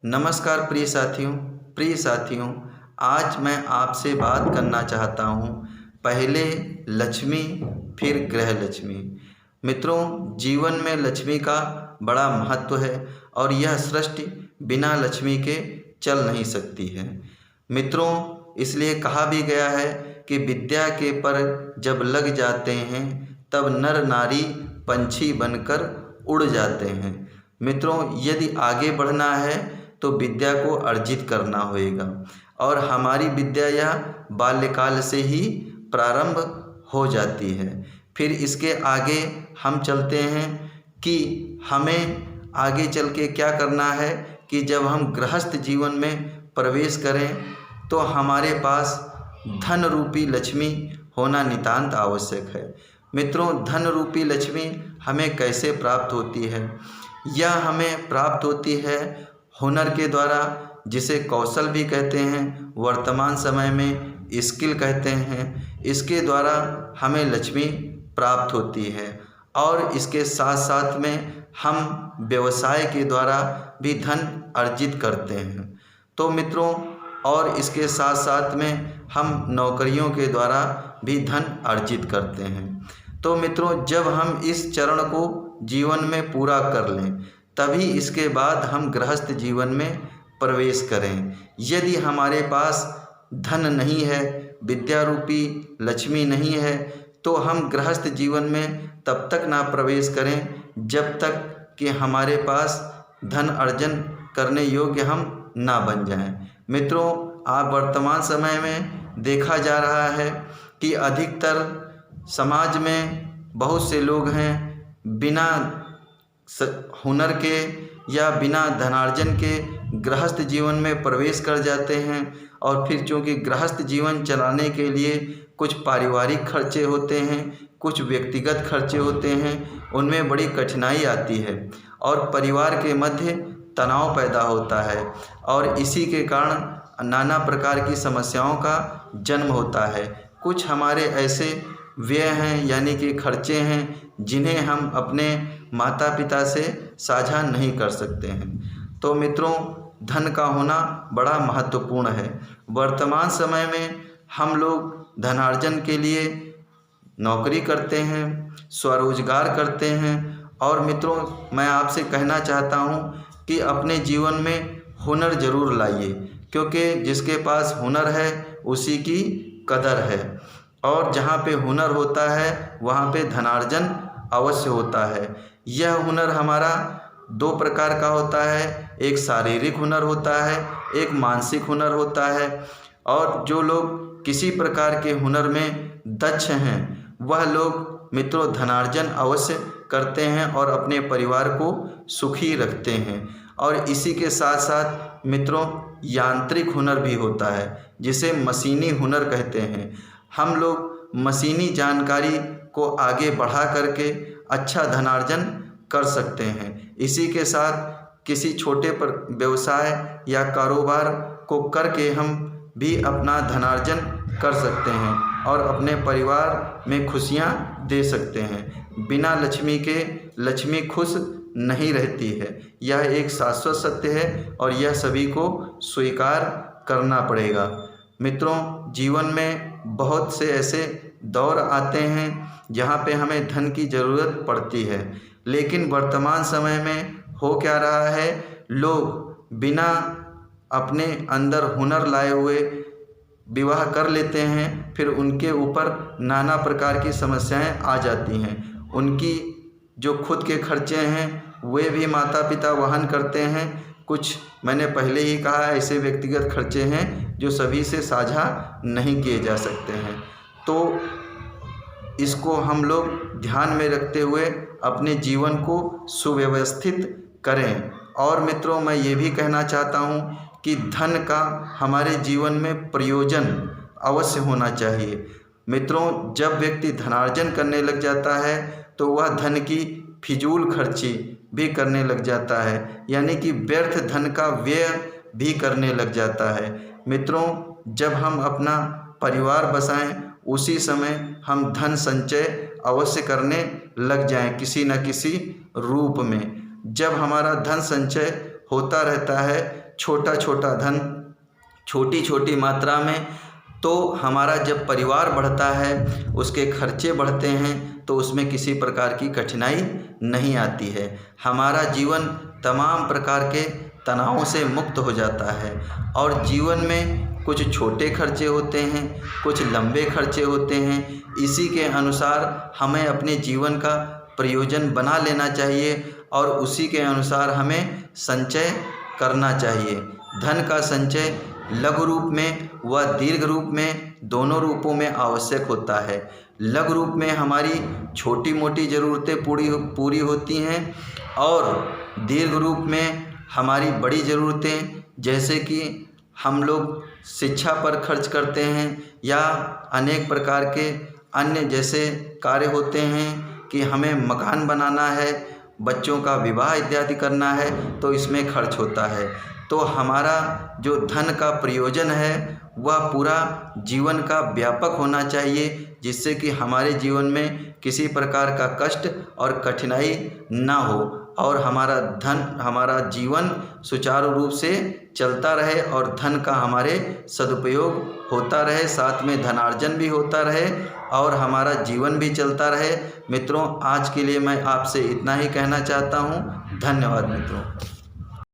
नमस्कार प्रिय साथियों, आज मैं आपसे बात करना चाहता हूँ। पहले लक्ष्मी फिर गृह लक्ष्मी। मित्रों, जीवन में लक्ष्मी का बड़ा महत्व है और यह सृष्टि बिना लक्ष्मी के चल नहीं सकती है। मित्रों, इसलिए कहा भी गया है कि विद्या के पर जब लग जाते हैं तब नर नारी पंछी बनकर उड़ जाते हैं। मित्रों, यदि आगे बढ़ना है तो विद्या को अर्जित करना होगा और हमारी विद्या यह बाल्यकाल से ही प्रारंभ हो जाती है। फिर इसके आगे हम चलते हैं कि हमें आगे चल के क्या करना है कि जब हम गृहस्थ जीवन में प्रवेश करें तो हमारे पास धन रूपी लक्ष्मी होना नितांत आवश्यक है। मित्रों, धन रूपी लक्ष्मी हमें कैसे प्राप्त होती है? यह हमें प्राप्त होती है हुनर के द्वारा, जिसे कौशल भी कहते हैं, वर्तमान समय में स्किल कहते हैं। इसके द्वारा हमें लक्ष्मी प्राप्त होती है और इसके साथ साथ में हम व्यवसाय के द्वारा भी धन अर्जित करते हैं। तो मित्रों, और इसके साथ साथ में हम नौकरियों के द्वारा भी धन अर्जित करते हैं। तो मित्रों, जब हम इस चरण को जीवन में पूरा कर लें तभी इसके बाद हम गृहस्थ जीवन में प्रवेश करें। यदि हमारे पास धन नहीं है, विद्या रूपी लक्ष्मी नहीं है, तो हम गृहस्थ जीवन में तब तक ना प्रवेश करें जब तक कि हमारे पास धन अर्जन करने योग्य हम ना बन जाएं। मित्रों, आप वर्तमान समय में देखा जा रहा है कि अधिकतर समाज में बहुत से लोग हैं बिना हुनर के या बिना धनार्जन के गृहस्थ जीवन में प्रवेश कर जाते हैं और फिर चूँकि गृहस्थ जीवन चलाने के लिए कुछ पारिवारिक खर्चे होते हैं, कुछ व्यक्तिगत खर्चे होते हैं, उनमें बड़ी कठिनाई आती है और परिवार के मध्य तनाव पैदा होता है और इसी के कारण नाना प्रकार की समस्याओं का जन्म होता है। कुछ हमारे ऐसे व्यय हैं यानी कि खर्चे हैं जिन्हें हम अपने माता पिता से साझा नहीं कर सकते हैं। तो मित्रों, धन का होना बड़ा महत्वपूर्ण है। वर्तमान समय में हम लोग धनार्जन के लिए नौकरी करते हैं, स्वरोजगार करते हैं और मित्रों, मैं आपसे कहना चाहता हूँ कि अपने जीवन में हुनर ज़रूर लाइए, क्योंकि जिसके पास हुनर है उसी की कदर है और जहाँ पे हुनर होता है वहाँ पे धनार्जन अवश्य होता है। यह हुनर हमारा दो प्रकार का होता है, एक शारीरिक हुनर होता है, एक मानसिक हुनर होता है। और जो लोग किसी प्रकार के हुनर में दक्ष हैं वह लोग मित्रों धनार्जन अवश्य करते हैं और अपने परिवार को सुखी रखते हैं। और इसी के साथ साथ मित्रों यांत्रिक हुनर भी होता है जिसे मशीनी हुनर कहते हैं। हम लोग मशीनी जानकारी को आगे बढ़ा करके अच्छा धनार्जन कर सकते हैं। इसी के साथ किसी छोटे पर व्यवसाय या कारोबार को करके हम भी अपना धनार्जन कर सकते हैं और अपने परिवार में खुशियां दे सकते हैं। बिना लक्ष्मी के लक्ष्मी खुश नहीं रहती है, यह एक शाश्वत सत्य है और यह सभी को स्वीकार करना पड़ेगा। मित्रों, जीवन में बहुत से ऐसे दौर आते हैं जहाँ पे हमें धन की ज़रूरत पड़ती है, लेकिन वर्तमान समय में हो क्या रहा है, लोग बिना अपने अंदर हुनर लाए हुए विवाह कर लेते हैं, फिर उनके ऊपर नाना प्रकार की समस्याएं आ जाती हैं। उनकी जो खुद के खर्चे हैं वे भी माता पिता वहन करते हैं। कुछ मैंने पहले ही कहा ऐसे व्यक्तिगत खर्चे हैं जो सभी से साझा नहीं किए जा सकते हैं। तो इसको हम लोग ध्यान में रखते हुए अपने जीवन को सुव्यवस्थित करें। और मित्रों, मैं ये भी कहना चाहता हूँ कि धन का हमारे जीवन में प्रयोजन अवश्य होना चाहिए। मित्रों, जब व्यक्ति धनार्जन करने लग जाता है तो वह धन की फिजूल खर्ची भी करने लग जाता है, यानी कि व्यर्थ धन का व्यय भी करने लग जाता है। मित्रों, जब हम अपना परिवार बसाएं उसी समय हम धन संचय अवश्य करने लग जाएं किसी न किसी रूप में। जब हमारा धन संचय होता रहता है छोटा छोटा धन छोटी छोटी मात्रा में, तो हमारा जब परिवार बढ़ता है, उसके खर्चे बढ़ते हैं, तो उसमें किसी प्रकार की कठिनाई नहीं आती है। हमारा जीवन तमाम प्रकार के तनावों से मुक्त हो जाता है। और जीवन में कुछ छोटे खर्चे होते हैं, कुछ लंबे खर्चे होते हैं। इसी के अनुसार हमें अपने जीवन का प्रयोजन बना लेना चाहिए और उसी के अनुसार हमें संचय करना चाहिए। धन का संचय लघु रूप में व दीर्घ रूप में, दोनों रूपों में आवश्यक होता है। लघु रूप में हमारी छोटी मोटी ज़रूरतें पूरी होती हैं और दीर्घ रूप में हमारी बड़ी ज़रूरतें, जैसे कि हम लोग शिक्षा पर खर्च करते हैं या अनेक प्रकार के अन्य जैसे कार्य होते हैं कि हमें मकान बनाना है, बच्चों का विवाह इत्यादि करना है, तो इसमें खर्च होता है। तो हमारा जो धन का प्रयोजन है वह पूरा जीवन का व्यापक होना चाहिए, जिससे कि हमारे जीवन में किसी प्रकार का कष्ट और कठिनाई ना हो और हमारा जीवन सुचारू रूप से चलता रहे और धन का हमारे सदुपयोग होता रहे, साथ में धनार्जन भी होता रहे और हमारा जीवन भी चलता रहे। मित्रों, आज के लिए मैं आपसे इतना ही कहना चाहता हूँ। धन्यवाद मित्रों।